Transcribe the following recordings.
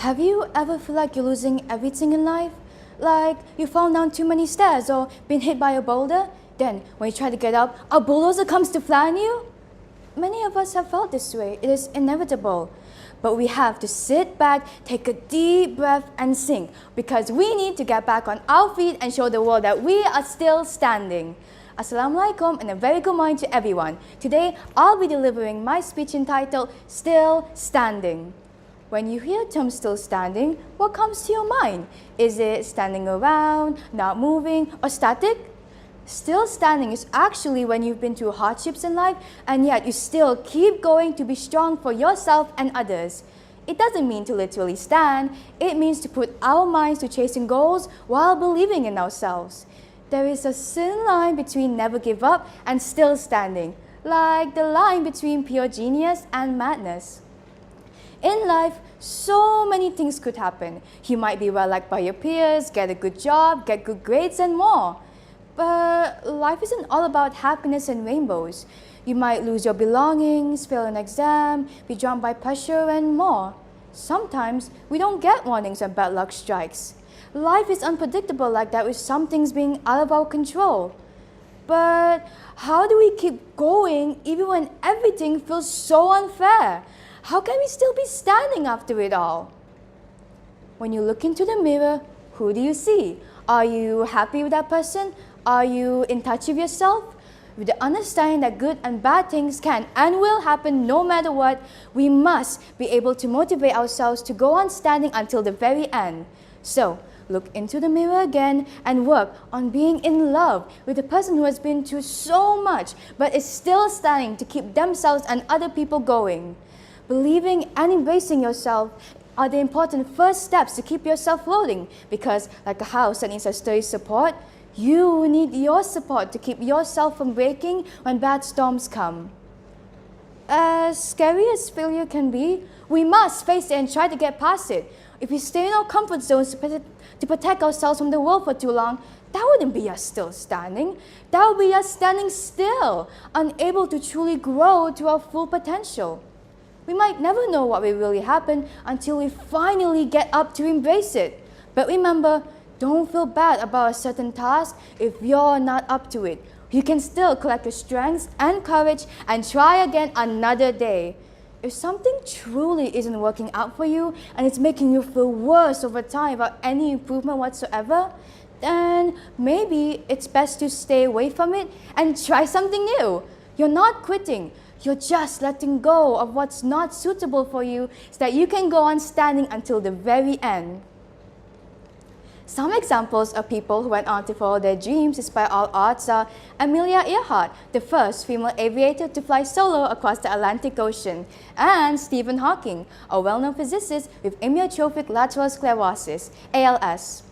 Have you ever feel like you're losing everything in life? Like you fall down too many stairs or been hit by a boulder? Then when you try to get up, a bulldozer comes to flatten you? Many of us have felt this way. It is inevitable. But we have to sit back, take a deep breath and sink because we need to get back on our feet and show the world that we are still standing. Assalamualaikum and a very good morning to everyone. Today, I'll be delivering my speech entitled Still Standing. When you hear the term still standing, what comes to your mind? Is it standing around, not moving, or static? Still standing is actually when you've been through hardships in life and yet you still keep going to be strong for yourself and others. It doesn't mean to literally stand, it means to put our minds to chasing goals while believing in ourselves. There is a thin line between never give up and still standing, like the line between pure genius and madness. In life, so many things could happen. You might be well liked by your peers, get a good job, get good grades and more. But life isn't all about happiness and rainbows. You might lose your belongings, fail an exam, be drowned by pressure and more. Sometimes we don't get warnings when bad luck strikes. Life is unpredictable like that with some things being out of our control. But how do we keep going even when everything feels so unfair? How can we still be standing after it all? When you look into the mirror, who do you see? Are you happy with that person? Are you in touch with yourself? With the understanding that good and bad things can and will happen no matter what, we must be able to motivate ourselves to go on standing until the very end. So, look into the mirror again and work on being in love with the person who has been through so much but is still standing to keep themselves and other people going. Believing and embracing yourself are the important first steps to keep yourself floating because, like a house that needs a sturdy support, you need your support to keep yourself from breaking when bad storms come. As scary as failure can be, we must face it and try to get past it. If we stay in our comfort zones to protect ourselves from the world for too long, that wouldn't be us still standing. That would be us standing still, unable to truly grow to our full potential. We might never know what will really happen until we finally get up to embrace it. But remember, don't feel bad about a certain task if you're not up to it. You can still collect your strength and courage and try again another day. If something truly isn't working out for you and it's making you feel worse over time without any improvement whatsoever, then maybe it's best to stay away from it and try something new. You're not quitting. You're just letting go of what's not suitable for you so that you can go on standing until the very end. Some examples of people who went on to follow their dreams despite all odds are Amelia Earhart, the first female aviator to fly solo across the Atlantic Ocean, and Stephen Hawking, a well-known physicist with amyotrophic lateral sclerosis, ALS.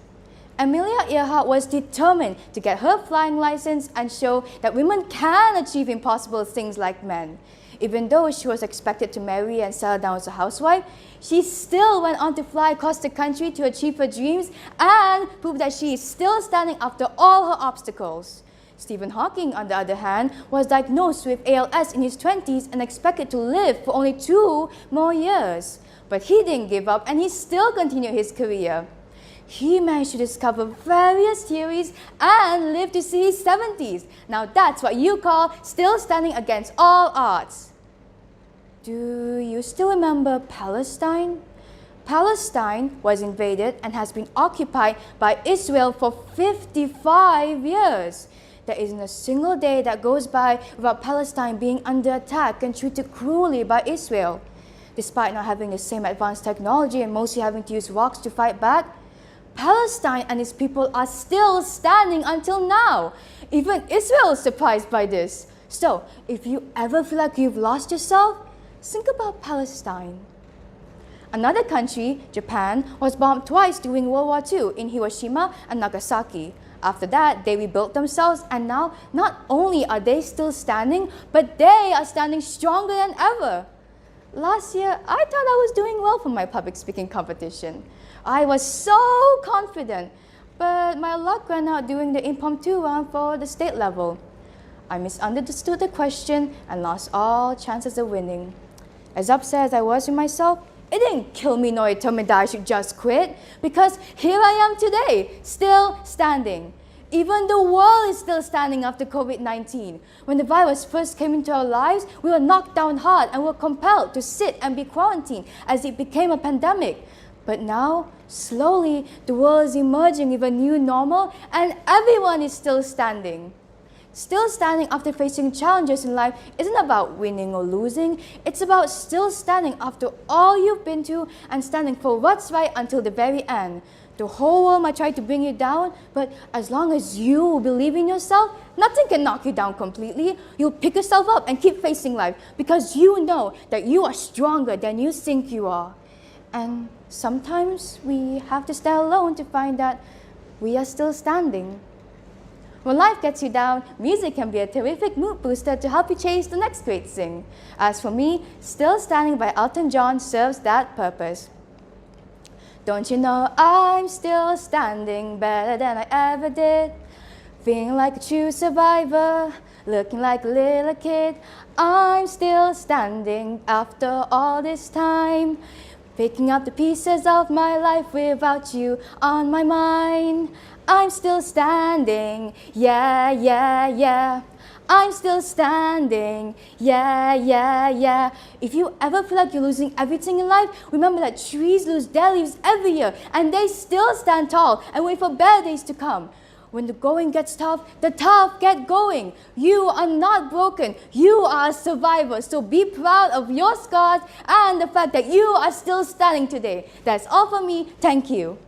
Amelia Earhart was determined to get her flying license and show that women can achieve impossible things like men. Even though she was expected to marry and settle down as a housewife, she still went on to fly across the country to achieve her dreams and prove that she is still standing after all her obstacles. Stephen Hawking, on the other hand, was diagnosed with ALS in his 20s and expected to live for only 2 more years. But he didn't give up and he still continued his career. He managed to discover various theories and live to see his 70s. Now that's what you call still standing against all odds. Do you still remember Palestine? Palestine was invaded and has been occupied by Israel for 55 years. There isn't a single day that goes by without Palestine being under attack and treated cruelly by Israel. Despite not having the same advanced technology and mostly having to use rocks to fight back, Palestine and its people are still standing until now. Even Israel is surprised by this. So, if you ever feel like you've lost yourself, think about Palestine. Another country, Japan, was bombed twice during World War II in Hiroshima and Nagasaki. After that, they rebuilt themselves and now not only are they still standing, but they are standing stronger than ever. Last year, I thought I was doing well for my public speaking competition. I was so confident, but my luck ran out during the impromptu round for the state level. I misunderstood the question and lost all chances of winning. As upset as I was with myself, It didn't kill me nor tell me that I should just quit, because here I am today, still standing. Even the world is still standing after COVID-19. When the virus first came into our lives, we were knocked down hard and were compelled to sit and be quarantined as it became a pandemic. But now, slowly, the world is emerging with a new normal and everyone is still standing. Still standing after facing challenges in life isn't about winning or losing. It's about still standing after all you've been through and standing for what's right until the very end. The whole world might try to bring you down, but as long as you believe in yourself, nothing can knock you down completely. You'll pick yourself up and keep facing life because you know that you are stronger than you think you are. And sometimes we have to stand alone to find that we are still standing. When life gets you down, music can be a terrific mood booster to help you chase the next great thing. As for me, Still Standing by Elton John serves that purpose. Don't you know I'm still standing better than I ever did? Feeling like a true survivor, looking like a little kid. I'm still standing after all this time. Picking up the pieces of my life without you on my mind. I'm still standing, yeah, yeah, yeah. I'm still standing, yeah, yeah, yeah. If you ever feel like you're losing everything in life, remember that trees lose their leaves every year and they still stand tall and wait for better days to come. When the going gets tough, the tough get going. You are not broken. You are a survivor. So be proud of your scars and the fact that you are still standing today. That's all for me. Thank you.